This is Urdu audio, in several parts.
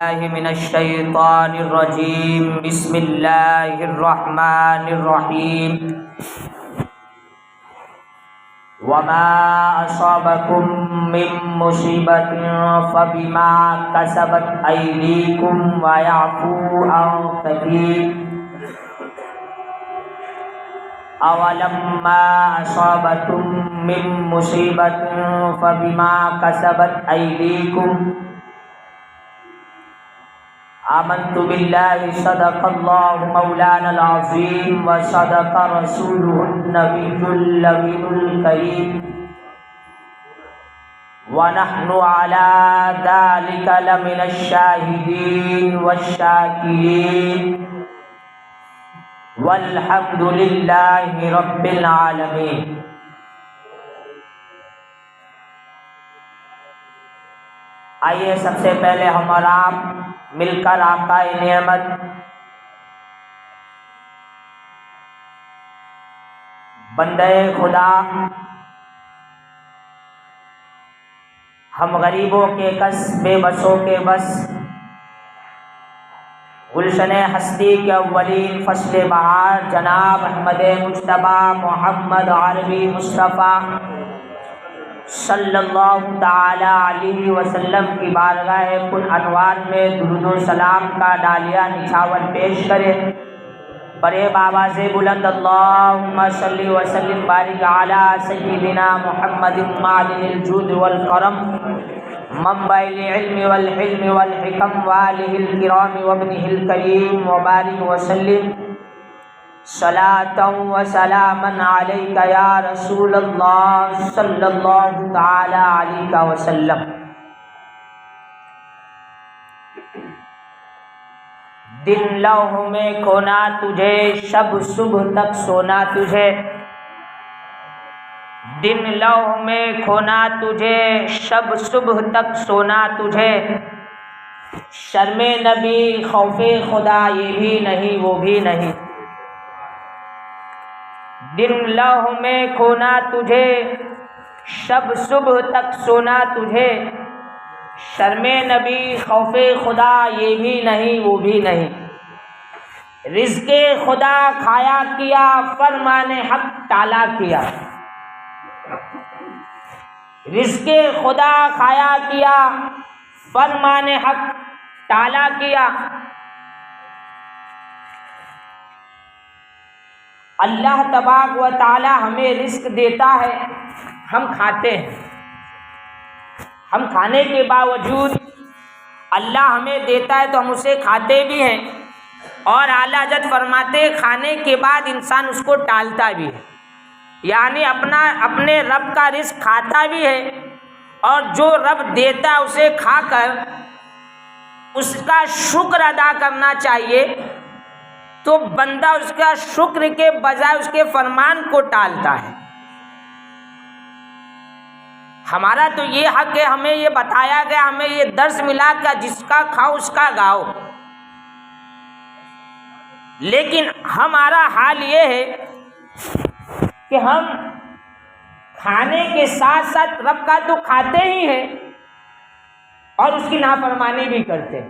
من الشیطان الرجیم بسم اللہ الرحمن الرحیم وما اصابکم من مصیبت فبما کسبت ایدیکم ویعفو عن کثیر اولما اصابکم من مصیبت فبما کسبت ایدیکم آمنت باللہ صدق اللہ مولانا العظیم وصدق رسولہ النبی الامین الکریم ونحن علی ذلک لمن الشاہدین والشاکرین والحمد للہ رب العالمین۔ آئیے سب سے پہلے ہم اور آپ مل کر آقا نعمت بندے خدا ہم غریبوں کے کس بے بسوں کے بس گلشن ہستی کے اولین فصل بہار جناب احمد مجتبیٰ محمد عربی مصطفیٰ صلی اللہ تعالی علیہ وسلم کی بارگاہ پر انوار میں درود و سلام کا ڈالیا نچھاور پیش کرے۔ بڑے بابا سے بلند اللہم صلی وسلم بارک علی سیدنا محمد معدن الجود والکرم منبع العلم والحلم والحکم والہ الکرام وابنہ الکریم وبارک وسلم صلاۃ و سلاما علیک یا رسول اللہ صلی اللہ تعالی علیہ وسلم۔ دن لوح میں کھونا تجھے شب صبح تک سونا تجھے، دن لوح میں کھونا تجھے شب صبح تک سونا تجھے، شرم نبی خوف خدا یہ بھی نہیں وہ بھی نہیں، دن لوح میں کھونا تجھے شب صبح تک سونا تجھے، شرم نبی خوف خدا یہ بھی نہیں وہ بھی نہیں، رزق خدا کھایا کیا فرمان حق ٹالا کیا، رزق خدا کھایا کیا فرمان حق ٹالا کیا۔ اللہ تبارک و تعالی ہمیں رزق دیتا ہے، ہم کھاتے ہیں، ہم کھانے کے باوجود اللہ ہمیں دیتا ہے تو ہم اسے کھاتے بھی ہیں، اور اعلیٰ حضرت فرماتے ہیں کھانے کے بعد انسان اس کو ٹالتا بھی ہے، یعنی اپنے رب کا رزق کھاتا بھی ہے، اور جو رب دیتا ہے اسے کھا کر اس کا شکر ادا کرنا چاہیے، تو بندہ اس کا شکر کے بجائے اس کے فرمان کو ٹالتا ہے۔ ہمارا تو یہ حق ہے، ہمیں یہ بتایا گیا، ہمیں یہ درس ملا کہ جس کا کھاؤ اس کا گاؤ، لیکن ہمارا حال یہ ہے کہ ہم کھانے کے ساتھ ساتھ رب کا تو کھاتے ہی ہیں اور اس کی نافرمانی بھی کرتے ہیں۔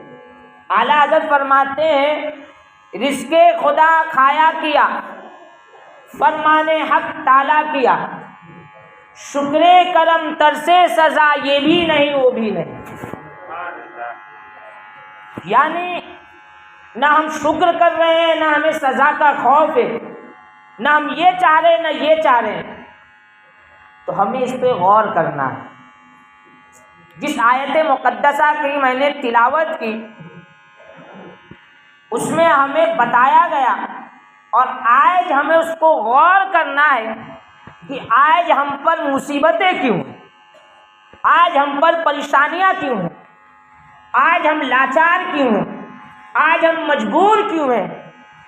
اعلیٰ حضرت فرماتے ہیں رزق خدا کھایا کیا فرمان حق ٹالا کیا، شکر کرم ترسے سزا یہ بھی نہیں وہ بھی نہیں، یعنی نہ ہم شکر کر رہے ہیں نہ ہمیں سزا کا خوف ہے، نہ ہم یہ چاہ رہے ہیں نہ یہ چاہ رہے ہیں، تو ہمیں اس پہ غور کرنا ہے۔ جس آیت مقدسہ کی میں نے تلاوت کی اس میں ہمیں بتایا گیا، اور آج ہمیں اس کو غور کرنا ہے کہ آج ہم پر مصیبتیں کیوں ہیں، آج ہم پر پریشانیاں کیوں ہیں، آج ہم لاچار کیوں ہیں، آج ہم مجبور کیوں ہیں،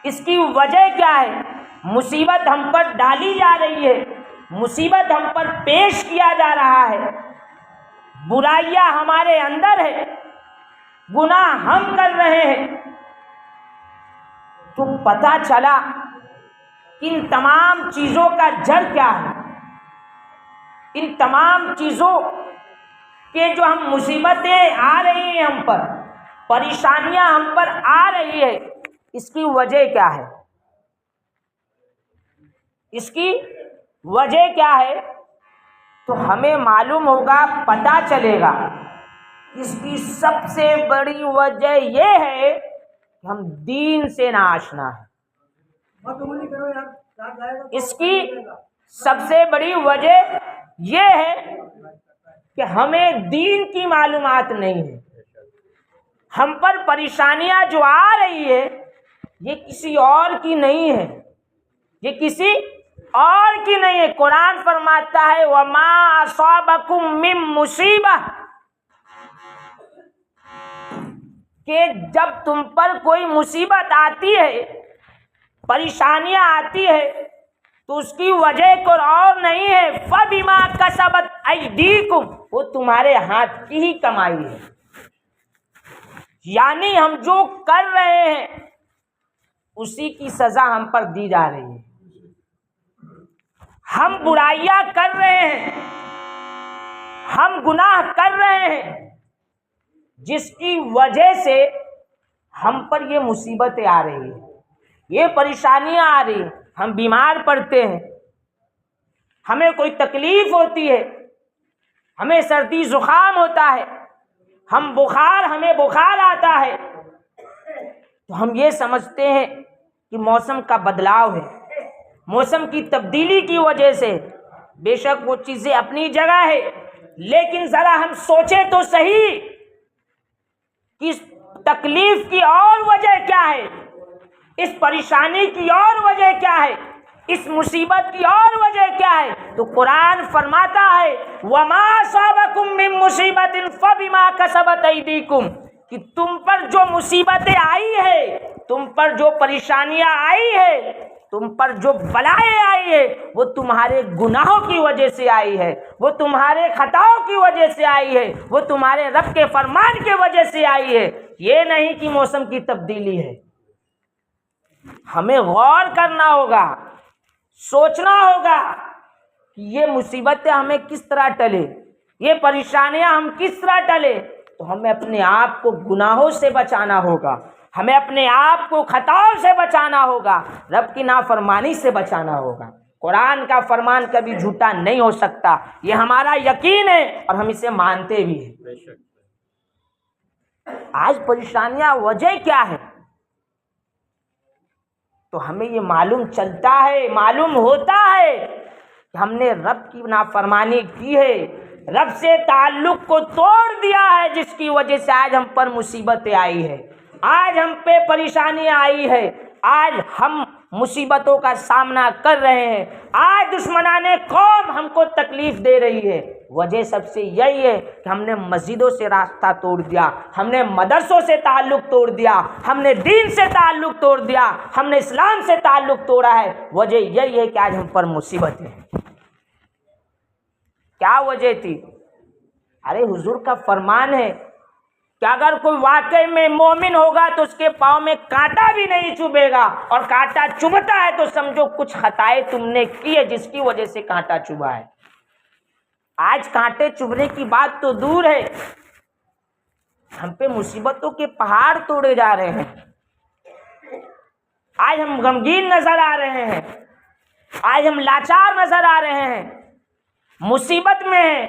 اس کی وجہ کیا ہے؟ مصیبت ہم پر ڈالی جا رہی ہے، مصیبت ہم پر پیش کیا جا رہا ہے، برائیاں ہمارے اندر ہے، گناہ ہم کر رہے ہیں، تو پتہ چلا ان تمام چیزوں کا جڑ کیا ہے، ان تمام چیزوں کہ جو ہم مصیبتیں آ رہی ہیں ہم پر، پریشانیاں ہم پر آ رہی ہے، اس کی وجہ کیا ہے؟ اس کی وجہ کیا ہے؟ تو ہمیں معلوم ہوگا، پتہ چلے گا۔ اس کی سب سے بڑی وجہ یہ ہے کہ ہم دین سے ناآشنا ہیں۔ اس کی سب سے بڑی وجہ یہ ہے کہ ہمیں دین کی معلومات نہیں ہے۔ ہم پر پریشانیاں جو آ رہی ہے یہ کسی اور کی نہیں ہے، یہ کسی اور کی نہیں ہے۔ قرآن فرماتا ہے وَمَا أَصَابَكُم مِّن مُّصِیبَةٍ، کہ جب تم پر کوئی مصیبت آتی ہے، پریشانیاں آتی ہے، تو اس کی وجہ کوئی اور نہیں ہے، فَبِمَا كَسَبَتْ أَيْدِيكُمْ، وہ تمہارے ہاتھ کی ہی کمائی ہے۔ یعنی ہم جو کر رہے ہیں اسی کی سزا ہم پر دی جا رہی ہے۔ ہم برائیاں کر رہے ہیں، ہم گناہ کر رہے ہیں، جس کی وجہ سے ہم پر یہ مصیبتیں آ رہی ہیں، یہ پریشانیاں آ رہی ہیں۔ ہم بیمار پڑتے ہیں، ہمیں کوئی تکلیف ہوتی ہے، ہمیں سردی زکام ہوتا ہے، ہمیں بخار آتا ہے، تو ہم یہ سمجھتے ہیں کہ موسم کا بدلاؤ ہے، موسم کی تبدیلی کی وجہ سے۔ بے شک وہ چیزیں اپنی جگہ ہے، لیکن ذرا ہم سوچیں تو صحیح کہ اس تکلیف کی اور وجہ کیا ہے، اس پریشانی کی اور وجہ کیا ہے، اس مصیبت کی اور وجہ کیا ہے؟ تو قرآن فرماتا ہے وَمَا أَصَابَكُم مِّن مُّصِیبَةٍ فَبِمَا كَسَبَتْ أَیْدِیکُم، کہ تم پر جو مصیبتیں آئی ہے، تم پر جو پریشانیاں آئی ہے، تم پر جو بلائیں آئی ہے، وہ تمہارے گناہوں کی وجہ سے آئی ہے، وہ تمہارے خطاؤں کی وجہ سے آئی ہے، وہ تمہارے رب کے فرمان کی وجہ سے آئی ہے، یہ نہیں کہ موسم کی تبدیلی ہے۔ ہمیں غور کرنا ہوگا، سوچنا ہوگا کہ یہ مصیبتیں ہمیں کس طرح ٹلے، یہ پریشانیاں ہم کس طرح ٹلے۔ تو ہمیں اپنے آپ کو گناہوں سے بچانا ہوگا، ہمیں اپنے آپ کو خطاؤں سے بچانا ہوگا، رب کی نافرمانی سے بچانا ہوگا۔ قرآن کا فرمان کبھی جھوٹا نہیں ہو سکتا، یہ ہمارا یقین ہے اور ہم اسے مانتے بھی ہیں۔ آج پریشانیاں وجہ کیا ہے؟ تو ہمیں یہ معلوم چلتا ہے، معلوم ہوتا ہے کہ ہم نے رب کی نافرمانی کی ہے، رب سے تعلق کو توڑ دیا ہے، جس کی وجہ سے آج ہم پر مصیبتیں آئی ہے، آج ہم پہ پریشانیاں آئی ہے، آج ہم مصیبتوں کا سامنا کر رہے ہیں، آج دشمنان قوم ہم کو تکلیف دے رہی ہے۔ وجہ سب سے یہی ہے کہ ہم نے مسجدوں سے راستہ توڑ دیا، ہم نے مدرسوں سے تعلق توڑ دیا، ہم نے دین سے تعلق توڑ دیا، ہم نے اسلام سے تعلق توڑا ہے۔ وجہ یہی ہے کہ آج ہم پر مصیبت ہے۔ کیا وجہ تھی؟ ارے حضور کا فرمان ہے کہ اگر کوئی واقعی میں مومن ہوگا تو اس کے پاؤں میں کانٹا بھی نہیں چبھے گا، اور کانٹا چبھتا ہے تو سمجھو کچھ خطائیں تم نے کی ہے جس کی وجہ سے کانٹا چبھا ہے۔ آج کانٹے چبھنے کی بات تو دور ہے، ہم پہ مصیبتوں کے پہاڑ توڑے جا رہے ہیں، آج ہم غمگین نظر آ رہے ہیں، آج ہم لاچار نظر آ رہے ہیں، مصیبت میں ہیں،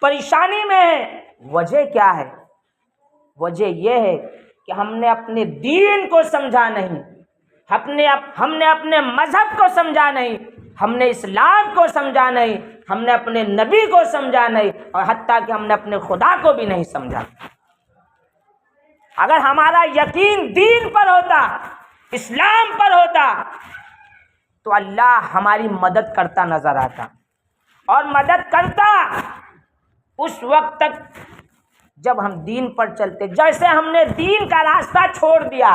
پریشانی میں ہیں۔ وجہ کیا ہے؟ وجہ یہ ہے کہ ہم نے اپنے دین کو سمجھا نہیں، ہم نے اپنے مذہب کو سمجھا نہیں، ہم نے اسلام کو سمجھا نہیں، ہم نے اپنے نبی کو سمجھا نہیں، اور حتیٰ کہ ہم نے اپنے خدا کو بھی نہیں سمجھا۔ اگر ہمارا یقین دین پر ہوتا، اسلام پر ہوتا، تو اللہ ہماری مدد کرتا نظر آتا، اور مدد کرتا اس وقت تک جب ہم دین پر چلتے۔ جیسے ہم نے دین کا راستہ چھوڑ دیا،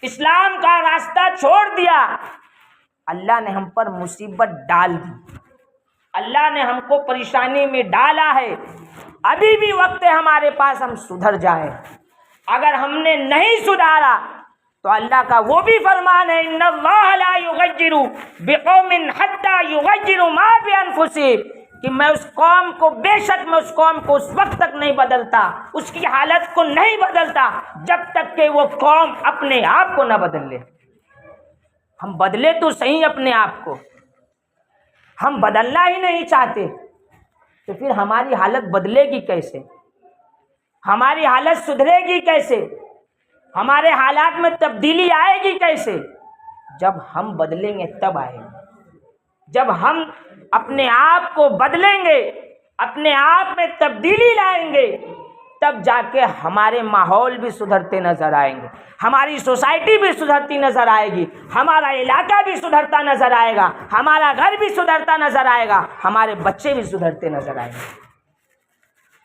اسلام کا راستہ چھوڑ دیا، اللہ نے ہم پر مصیبت ڈال دی، اللہ نے ہم کو پریشانی میں ڈالا ہے۔ ابھی بھی وقت ہے ہمارے پاس ہم سدھر جائیں۔ اگر ہم نے نہیں سدھارا تو اللہ کا وہ بھی فرمان ہے ان اللہ لا یغیر بقوم حتی یغیروا ما بانفسہم، کہ میں اس قوم کو اس وقت تک نہیں بدلتا، اس کی حالت کو نہیں بدلتا جب تک کہ وہ قوم اپنے آپ کو نہ بدل لے۔ ہم بدلے تو صحیح اپنے آپ کو، ہم بدلنا ہی نہیں چاہتے، تو پھر ہماری حالت بدلے گی کیسے؟ ہماری حالت سدھرے گی کیسے؟ ہمارے حالات میں تبدیلی آئے گی کیسے؟ جب ہم بدلیں گے تب آئے گی۔ جب ہم اپنے آپ کو بدلیں گے، اپنے آپ میں تبدیلی لائیں گے، تب جا کے ہمارے ماحول بھی سدھرتے نظر آئیں گے، ہماری سوسائٹی بھی سدھرتی نظر آئے گی، ہمارا علاقہ بھی سدھرتا نظر آئے گا، ہمارا گھر بھی سدھرتا نظر آئے گا، ہمارے بچے بھی سدھرتے نظر آئیں گے۔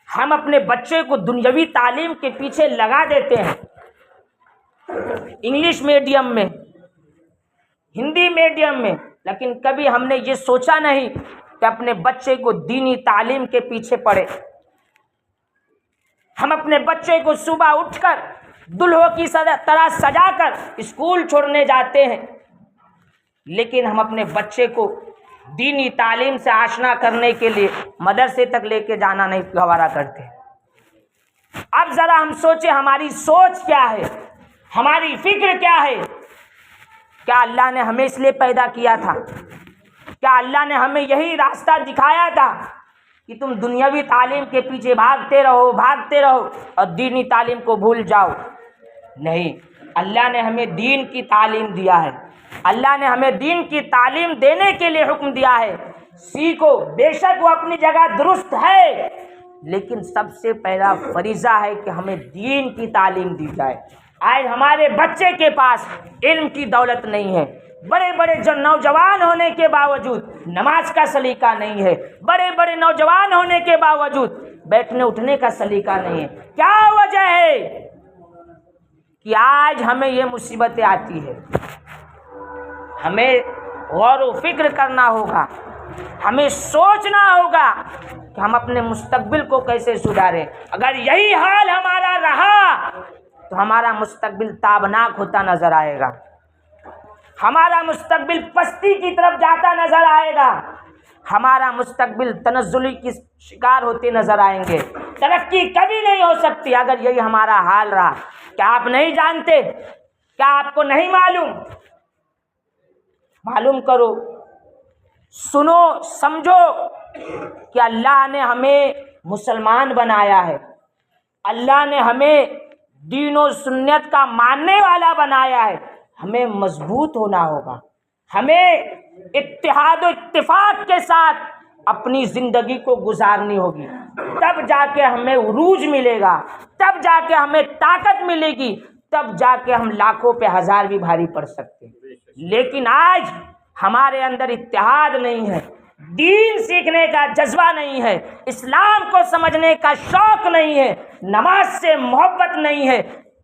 ہم اپنے بچے کو دنیاوی تعلیم کے پیچھے لگا دیتے ہیں، انگلش میڈیم میں، ہندی میڈیم میں، لیکن کبھی ہم نے یہ سوچا نہیں کہ اپنے بچے کو دینی تعلیم کے پیچھے پڑے۔ ہم اپنے بچے کو صبح اٹھ کر دلہوں کی طرح سجا کر اسکول چھوڑنے جاتے ہیں، لیکن ہم اپنے بچے کو دینی تعلیم سے آشنا کرنے کے لیے مدرسے تک لے کے جانا نہیں گوارا کرتے۔ اب ذرا ہم سوچیں، ہماری سوچ کیا ہے، ہماری فکر کیا ہے؟ کیا اللہ نے ہمیں اس لیے پیدا کیا تھا؟ کیا اللہ نے ہمیں یہی راستہ دکھایا تھا کہ تم دنیاوی تعلیم کے پیچھے بھاگتے رہو اور دینی تعلیم کو بھول جاؤ؟ نہیں، اللہ نے ہمیں دین کی تعلیم دیا ہے، اللہ نے ہمیں دین کی تعلیم دینے کے لیے حکم دیا ہے۔ سیکھو، بے شک وہ اپنی جگہ درست ہے، لیکن سب سے پہلا فریضہ ہے کہ ہمیں دین کی تعلیم دی جائے۔ آج ہمارے بچے کے پاس علم کی دولت نہیں ہے، بڑے بڑے نوجوان ہونے کے باوجود نماز کا سلیقہ نہیں ہے، بڑے بڑے نوجوان ہونے کے باوجود بیٹھنے اٹھنے کا سلیقہ نہیں ہے۔ کیا وجہ ہے کہ آج ہمیں یہ مصیبتیں آتی ہے؟ ہمیں غور و فکر کرنا ہوگا، ہمیں سوچنا ہوگا کہ ہم اپنے مستقبل کو کیسے سدھاریں۔ اگر یہی حال ہمارا رہا تو ہمارا مستقبل تابناک ہوتا نظر آئے گا، ہمارا مستقبل پستی کی طرف جاتا نظر آئے گا، ہمارا مستقبل تنزلی کی شکار ہوتے نظر آئیں گے۔ ترقی کبھی نہیں ہو سکتی اگر یہی ہمارا حال رہا۔ کیا آپ نہیں جانتے؟ کیا آپ کو نہیں معلوم کرو، سنو، سمجھو کہ اللہ نے ہمیں مسلمان بنایا ہے، اللہ نے ہمیں دین و سنت کا ماننے والا بنایا ہے۔ ہمیں مضبوط ہونا ہوگا، ہمیں اتحاد و اتفاق کے ساتھ اپنی زندگی کو گزارنی ہوگی، تب جا کے ہمیں عروج ملے گا، تب جا کے ہمیں طاقت ملے گی، تب جا کے ہم لاکھوں پہ ہزار بھی بھاری پڑ سکتے ہیں۔ لیکن آج ہمارے اندر اتحاد نہیں ہے، دین سیکھنے کا جذبہ نہیں ہے، اسلام کو سمجھنے کا شوق نہیں ہے، نماز سے محبت نہیں ہے۔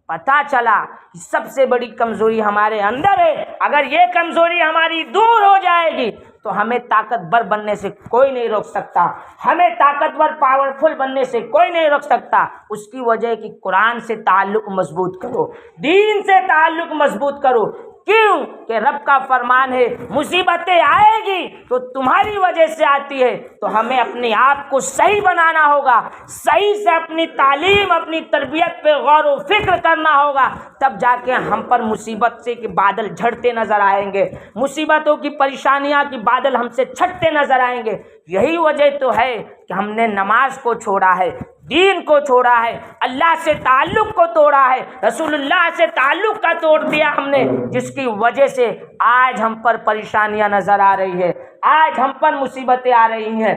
پتہ چلا کہ سب سے بڑی کمزوری ہمارے اندر ہے۔ اگر یہ کمزوری ہماری دور ہو جائے گی تو ہمیں طاقتور بننے سے کوئی نہیں روک سکتا، ہمیں طاقتور پاورفل بننے سے کوئی نہیں روک سکتا۔ اس کی وجہ ہے کہ قرآن سے تعلق مضبوط کرو، دین سے تعلق مضبوط کرو۔ کیوں کہ رب کا فرمان ہے مصیبتیں آئے گی تو تمہاری وجہ سے آتی ہے، تو ہمیں اپنے آپ کو صحیح بنانا ہوگا، صحیح سے اپنی تعلیم، اپنی تربیت پہ غور و فکر کرنا ہوگا، تب جا کے ہم پر مصیبت سے کے بادل جھڑتے نظر آئیں گے، مصیبتوں کی پریشانیاں کی بادل ہم سے چھٹتے نظر آئیں گے۔ یہی وجہ تو ہے کہ ہم نے نماز کو چھوڑا ہے، دین کو چھوڑا ہے، اللہ سے تعلق کو توڑا ہے، رسول اللہ سے تعلق کا توڑ دیا ہم نے، جس کی وجہ سے آج ہم پر پریشانیاں نظر آ رہی ہے، آج ہم پر مصیبتیں آ رہی ہیں۔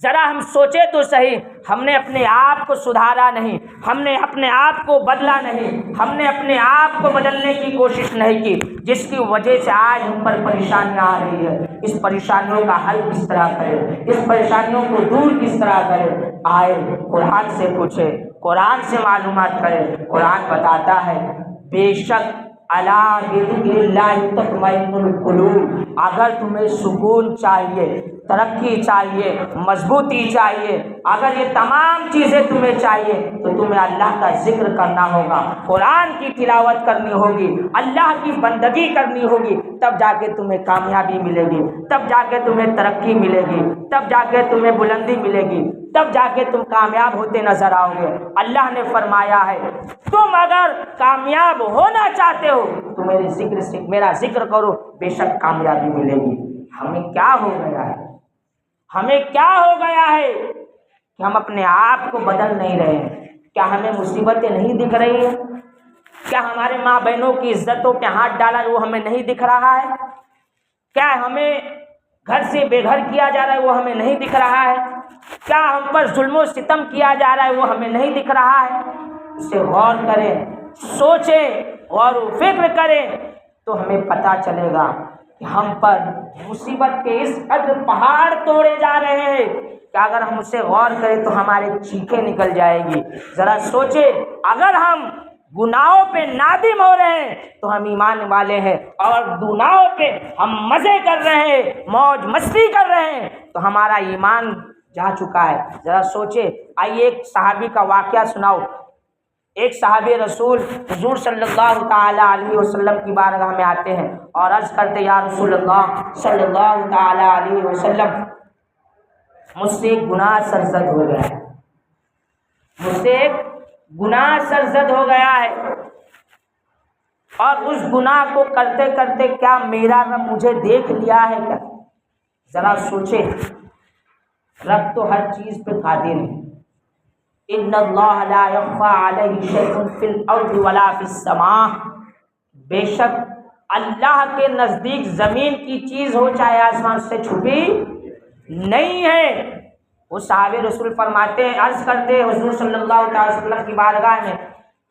ذرا ہم سوچے تو صحیح، ہم نے اپنے آپ کو سدھارا نہیں، ہم نے اپنے آپ کو بدلا نہیں، ہم نے اپنے آپ کو بدلنے کی کوشش نہیں کی، جس کی وجہ سے آج ہم پر پریشانیاں آ رہی ہے۔ اس پریشانیوں کا حل کس طرح کریں، اس پریشانیوں کو دور کس طرح کریں؟ آئے قرآن سے پوچھے، قرآن سے معلومات کریں۔ قرآن بتاتا ہے بے شک الا بذکر اللہ تطمئن القلوب، اگر تمہیں سکون چاہیے ترقی چاہیے، مضبوطی چاہیے، اگر یہ تمام چیزیں تمہیں چاہیے تو تمہیں اللہ کا ذکر کرنا ہوگا، قرآن کی تلاوت کرنی ہوگی، اللہ کی بندگی کرنی ہوگی، تب جا کے تمہیں کامیابی ملے گی، تب جا کے تمہیں ترقی ملے گی، تب جا کے تمہیں بلندی ملے گی، تب جا کے تم کامیاب ہوتے نظر آؤ گے۔ اللہ نے فرمایا ہے تم اگر کامیاب ہونا چاہتے ہو تو میرا ذکر کرو، بے شک کامیابی ملے گی۔ ہمیں کیا ہو گیا ہے، ہمیں کیا ہو گیا ہے کہ ہم اپنے آپ کو بدل نہیں رہے ہیں؟ کیا ہمیں مصیبتیں نہیں دکھ رہی ہیں؟ کیا ہمارے ماں بہنوں کی عزتوں پہ ہاتھ ڈالا وہ ہمیں نہیں دکھ رہا ہے؟ کیا ہمیں گھر سے بے گھر کیا جا رہا ہے وہ ہمیں نہیں دکھ رہا ہے؟ کیا ہم پر ظلم و ستم کیا جا رہا ہے وہ ہمیں نہیں دکھ رہا ہے؟ اسے غور کریں، سوچیں، غور و فکر کریں تو ہمیں پتہ چلے گا کہ ہم پر مصیبت کے اس قدر پہاڑ توڑے جا رہے ہیں کہ اگر ہم اسے غور کریں تو ہماری چیخیں نکل جائے گی۔ ذرا سوچیں، اگر ہم گناہوں پہ نادم ہو رہے ہیں تو ہم ایمان والے ہیں، اور گناہوں پہ ہم مزے کر رہے ہیں، موج مستی کر رہے ہیں تو ہمارا ایمان جا چکا ہے۔ ذرا سوچیں، آئیے ایک صحابی کا واقعہ سناؤ۔ ایک صحابی رسول حضور صلی اللہ تعالی علیہ وسلم کی بارگاہ میں آتے ہیں اور عرض کرتے یا رسول اللہ صلی اللہ تعالی علیہ وسلم، مجھ سے ایک گناہ سرزد ہو گیا ہے، مجھ سے ایک گناہ سرزد ہو گیا ہے، اور اس گناہ کو کرتے کرتے کیا میرا رب مجھے دیکھ لیا ہے کیا؟ ذرا سوچیں، رب تو ہر چیز پہ قادر ہے۔ ان اللہ لا یخفی علیہ شیء فی الارض ولا فی السماء، بے شک اللہ کے نزدیک زمین کی چیز ہو چاہے آسمان سے چھپی نہیں ہے۔ وہ صحابہ رسول فرماتے ہیں، عرض کرتے ہیں حضور صلی اللہ تعالی وسلم کی بارگاہ میں،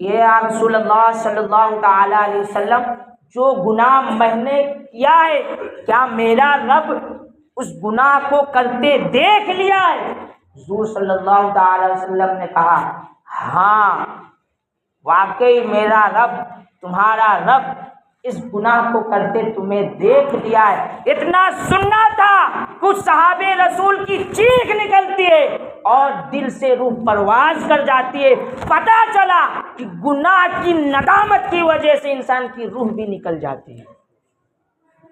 یہ یا رسول اللہ صلی اللہ تعالی علیہ وسلم، جو گناہ میں نے کیا ہے کیا میرا رب اس گناہ کو کرتے دیکھ لیا ہے؟ حضور صلی اللہ تعالی وسلم نے کہا ہاں، واقعی میرا رب، تمہارا رب اس گناہ کو کرتے تمہیں دیکھ لیا ہے۔ اتنا سننا تھا، کچھ صحابہ رسول کی چیخ نکلتی ہے اور دل سے روح پرواز کر جاتی ہے۔ پتہ چلا کہ گناہ کی ندامت کی وجہ سے انسان کی روح بھی نکل جاتی ہے۔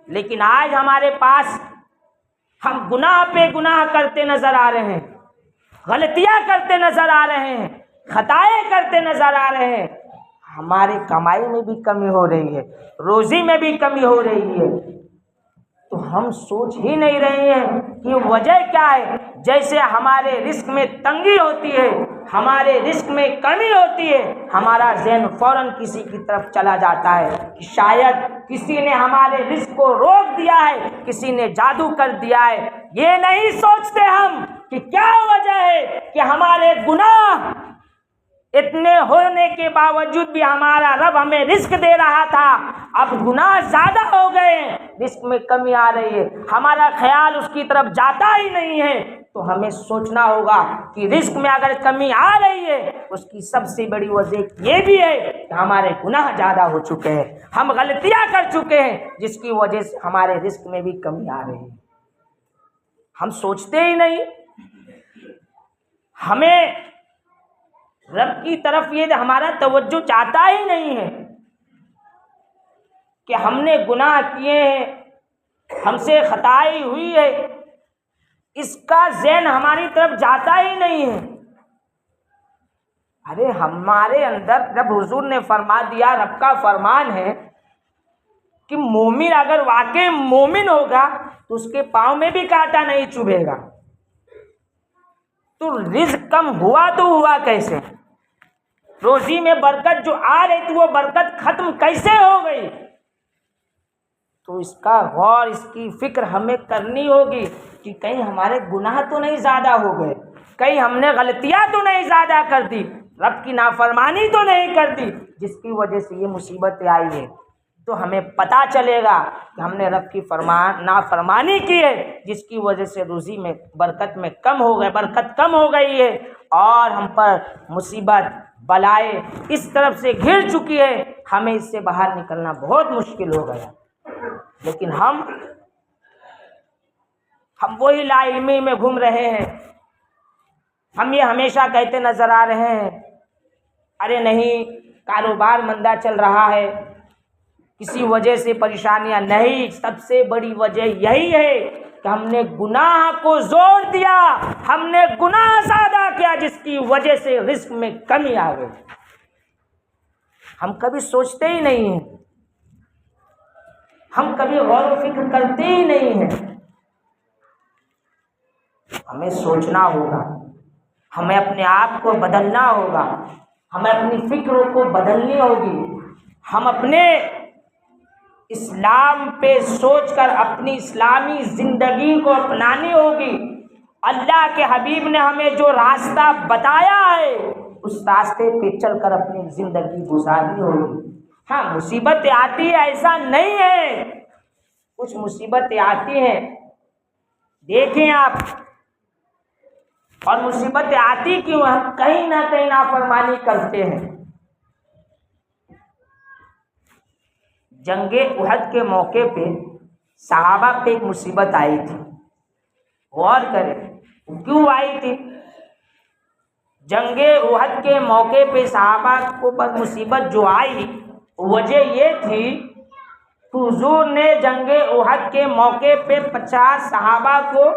لیکن آج ہمارے پاس ہم گناہ پہ گناہ کرتے نظر آ رہے ہیں، غلطیاں کرتے نظر آ رہے ہیں، خطائیں کرتے نظر آ رہے ہیں، ہماری کمائی میں بھی کمی ہو رہی ہے، روزی میں بھی کمی ہو رہی ہے، تو ہم سوچ ہی نہیں رہے ہیں کہ وجہ کیا ہے۔ جیسے ہمارے رزق میں تنگی ہوتی ہے، ہمارے رزق میں کمی ہوتی ہے، ہمارا ذہن فوراً کسی کی طرف چلا جاتا ہے کہ شاید کسی نے ہمارے رزق کو روک دیا ہے، کسی نے جادو کر دیا ہے۔ یہ نہیں سوچتے ہم کہ کیا وجہ ہے کہ ہمارے گناہ اتنے ہونے کے باوجود بھی ہمارا رب ہمیں رزق دے رہا تھا، اب گناہ زیادہ ہو گئے ہیں، رزق میں کمی آ رہی ہے، ہمارا خیال اس کی طرف جاتا ہی نہیں ہے۔ تو ہمیں سوچنا ہوگا کہ رزق میں اگر کمی آ رہی ہے اس کی سب سے بڑی وجہ یہ بھی ہے کہ ہمارے گناہ زیادہ ہو چکے ہیں، ہم غلطیاں کر چکے ہیں جس کی وجہ سے ہمارے رزق میں بھی کمی آ رہی ہے۔ ہم سوچتے ہی نہیں، ہمیں رب کی طرف یہ ہمارا توجہ چاہتا ہی نہیں ہے کہ ہم نے گناہ کیے ہیں، ہم سے خطائی ہوئی ہے، اس کا ذہن ہماری طرف جاتا ہی نہیں ہے۔ ارے ہمارے اندر جب حضور نے فرما دیا، رب کا فرمان ہے کہ مومن اگر واقعی مومن ہوگا تو اس کے پاؤں میں بھی کانٹا نہیں چبھے گا، تو رزق کم ہوا تو ہوا کیسے؟ روزی میں برکت جو آ رہی تھی وہ برکت ختم کیسے ہو گئی؟ تو اس کا غور، اس کی فکر ہمیں کرنی ہوگی کہ کہیں ہمارے گناہ تو نہیں زیادہ ہو گئے، کہیں ہم نے غلطیاں تو نہیں زیادہ کر دی، رب کی نافرمانی تو نہیں کر دی جس کی وجہ سے یہ مصیبتیں آئی ہیں۔ تو ہمیں پتہ چلے گا کہ ہم نے رب کی نافرمانی کی ہے جس کی وجہ سے روزی میں برکت کم ہو گئی ہے، اور ہم پر مصیبت بلائے اس طرف سے گھر چکی ہے، ہمیں اس سے باہر نکلنا بہت مشکل ہو گیا۔ لیکن ہم وہی لا علمی میں گھوم رہے ہیں. ہم یہ ہمیشہ کہتے نظر آ رہے ہیں ارے نہیں کاروبار مندہ چل رہا ہے, کسی وجہ سے پریشانیاں. نہیں, سب سے بڑی وجہ یہی ہے کہ ہم نے گناہ کو زور دیا, ہم نے گناہ زیادہ کیا, جس کی وجہ سے رزق میں کمی آ گئی. ہم کبھی سوچتے ہی نہیں ہیں, ہم کبھی غور و فکر کرتے ہی نہیں ہیں. ہمیں سوچنا ہوگا, ہمیں اپنے آپ کو بدلنا ہوگا, ہمیں اپنی فکروں کو بدلنی ہوگی, ہم اپنے اسلام پہ سوچ کر اپنی اسلامی زندگی کو اپنانی ہوگی. اللہ کے حبیب نے ہمیں جو راستہ بتایا ہے اس راستے پہ چل کر اپنی زندگی گزارنی ہوگی. ہاں مصیبتیں آتی ہیں, ایسا نہیں ہے, کچھ مصیبتیں آتی ہیں, دیکھیں آپ, اور مصیبتیں آتی کیوں, ہم کہیں نہ کہیں نافرمانی کرتے ہیں. جنگ احد کے موقع پہ صحابہ پہ ایک مصیبت آئی تھی. غور کریں کیوں آئی تھی. جنگ احد کے موقع پہ صحابہ کو پر مصیبت جو آئی, وجہ یہ تھی حضور نے جنگ احد کے موقع پہ 50 صحابہ کو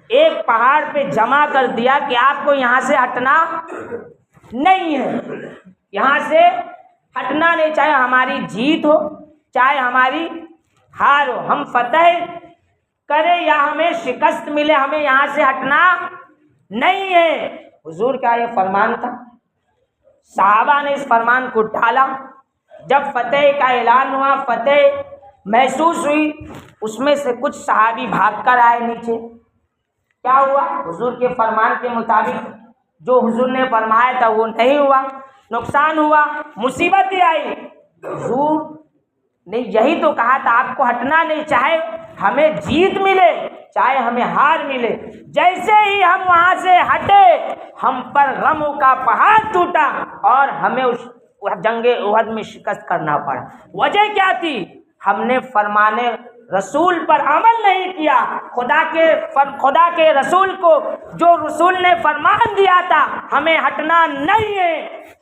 ایک پہاڑ پہ جمع کر دیا کہ آپ کو یہاں سے ہٹنا نہیں ہے, یہاں سے ہٹنا نہیں, چاہے ہماری جیت ہو چاہے ہماری ہار ہو, ہم فتح کرے یا ہمیں شکست ملے, ہمیں یہاں سے ہٹنا نہیں ہے. حضور کا یہ فرمان تھا. صحابہ نے اس فرمان کو ٹالا. جب فتح کا اعلان ہوا, فتح محسوس ہوئی, اس میں سے کچھ صحابی بھاگ کر آئے نیچے. کیا ہوا, حضور کے فرمان کے مطابق جو حضور نے فرمایا تھا وہ نہیں ہوا, نقصان ہوا, مصیبتیں آئی. حضور نے یہی تو کہا تھا آپ کو ہٹنا نہیں, چاہے ہمیں جیت ملے چاہے ہمیں ہار ملے. جیسے ہی ہم وہاں سے ہٹے ہم پر غموں کا پہاڑ ٹوٹا اور ہمیں اس جنگ احد میں شکست کرنا پڑا. وجہ کیا تھی, ہم نے فرمان رسول پر عمل نہیں کیا. خدا کے رسول کو جو رسول نے فرمان دیا تھا ہمیں ہٹنا نہیں ہے,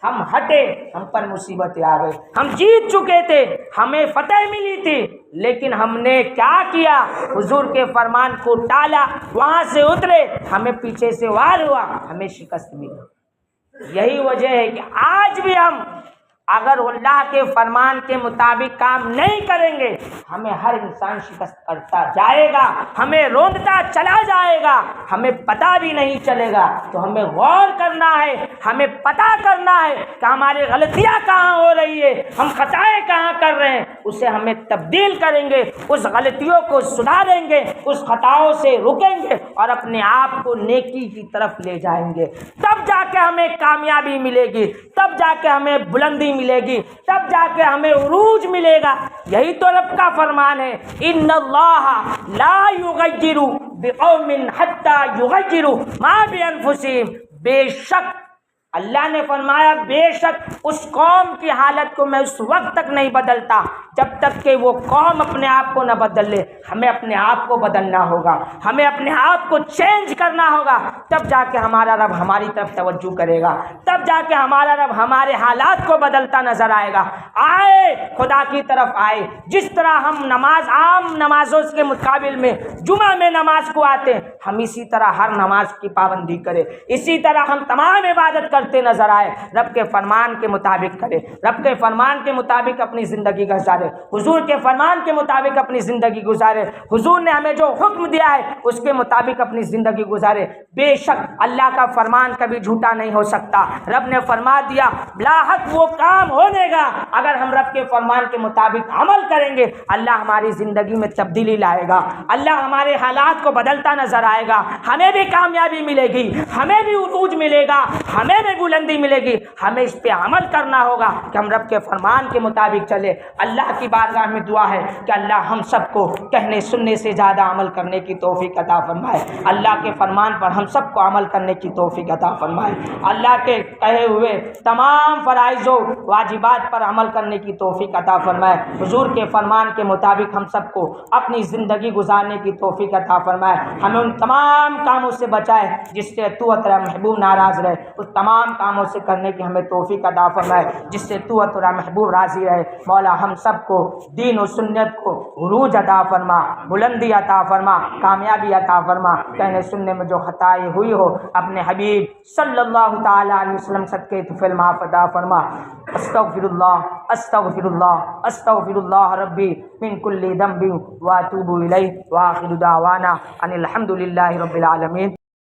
ہم ہٹے, ہم پر مصیبتیں آ گئی. ہم جیت چکے تھے, ہمیں فتح ملی تھی, لیکن ہم نے کیا کیا, حضور کے فرمان کو ٹالا, وہاں سے اترے, ہمیں پیچھے سے وار ہوا, ہمیں شکست ملی. یہی وجہ ہے کہ آج بھی ہم اگر اللہ کے فرمان کے مطابق کام نہیں کریں گے ہمیں ہر انسان شکست کرتا جائے گا, ہمیں روندتا چلا جائے گا, ہمیں پتہ بھی نہیں چلے گا. تو ہمیں غور کرنا ہے, ہمیں پتہ کرنا ہے کہ ہماری غلطیاں کہاں ہو رہی ہے, ہم خطائیں کہاں کر رہے ہیں, اسے ہمیں تبدیل کریں گے, اس غلطیوں کو سدھاریں گے, اس خطاؤں سے رکیں گے اور اپنے آپ کو نیکی کی طرف لے جائیں گے. تب جا کے ہمیں کامیابی ملے گی, تب جا کے ہمیں بلندی ملے گی, تب جا کے ہمیں عروج ملے گا. یہی تو رب کا فرمان ہے, ان اللہ لا یغیر بقوم حتی یغیروا ما بانفسہم. بے شک اللہ نے فرمایا بے شک اس قوم کی حالت کو میں اس وقت تک نہیں بدلتا جب تک کہ وہ قوم اپنے آپ کو نہ بدل لے. ہمیں اپنے آپ کو بدلنا ہوگا, ہمیں اپنے آپ کو چینج کرنا ہوگا, تب جا کے ہمارا رب ہماری طرف توجہ کرے گا, تب جا کے ہمارا رب ہمارے حالات کو بدلتا نظر آئے گا. آئے خدا کی طرف آئے, جس طرح ہم نماز عام نمازوں کے مقابل میں جمعہ میں نماز کو آتے ہیں, ہم اسی طرح ہر نماز کی پابندی کریں, اسی طرح ہم تمام عبادت کرتے نظر آئے, رب کے فرمان کے مطابق کرے, رب کے فرمان کے مطابق اپنی زندگی گزارے, حضور کے فرمان کے مطابق اپنی زندگی گزارے, حضور نے ہمیں جو حکم دیا ہے اس کے مطابق اپنی زندگی گزارے. بے شک اللہ کا فرمان کبھی جھوٹا نہیں ہو سکتا. رب نے فرما دیا لاحق وہ کام ہونے گا اگر ہم رب کے فرمان کے مطابق عمل کریں گے. اللہ ہماری زندگی میں تبدیلی لائے گا, اللہ ہمارے حالات کو بدلتا نظر آئے گا، ہمیں بھی کامیابی ملے گی، ہمیں بھی عروج ملے گا، ہمیں بھی بلندی ملے گی۔ ہمیں اس پہ عمل کرنا ہوگا کہ ہم رب کے فرمان کے مطابق چلے۔ اللہ کی بارگاہ میں دعا ہے کہ اللہ ہم سب کو کہنے سننے سے زیادہ عمل کرنے کی توفیق عطا فرمائے، اللہ کے فرمان پر ہم سب کو عمل کرنے کی توفیق عطا فرمائے، اللہ کے کہے ہوئے تمام فرائض و واجبات پر عمل کرنے کی توفیق عطا فرمائے، حضور کے فرمان کے مطابق ہم سب کو اپنی زندگی گزارنے کی توفیق عطا فرمائے، ہمیں ان تمام کاموں سے بچائے جس سے تو تیرا محبوب ناراض رہے، اس تمام کاموں سے کرنے کی ہمیں توفیق عطا فرمائے جس سے تو تیرا محبوب راضی رہے۔ مولا ہم سب کو دین و سنت کو عروج عطا فرما، بلندی عطا فرما، کامیابی عطا فرما، کہنے سننے میں جو خطائیں ہوئی ہو اپنے حبیب صلی اللہ تعالی علیہ وسلم صدقے طفل معاف عطا فرما۔ استغفر اللہ استغفر اللہ استغفر اللہ ربی من کل ذنب واتوب الیہ، وآخر دعوانا ان الحمد للہ رب العالمین۔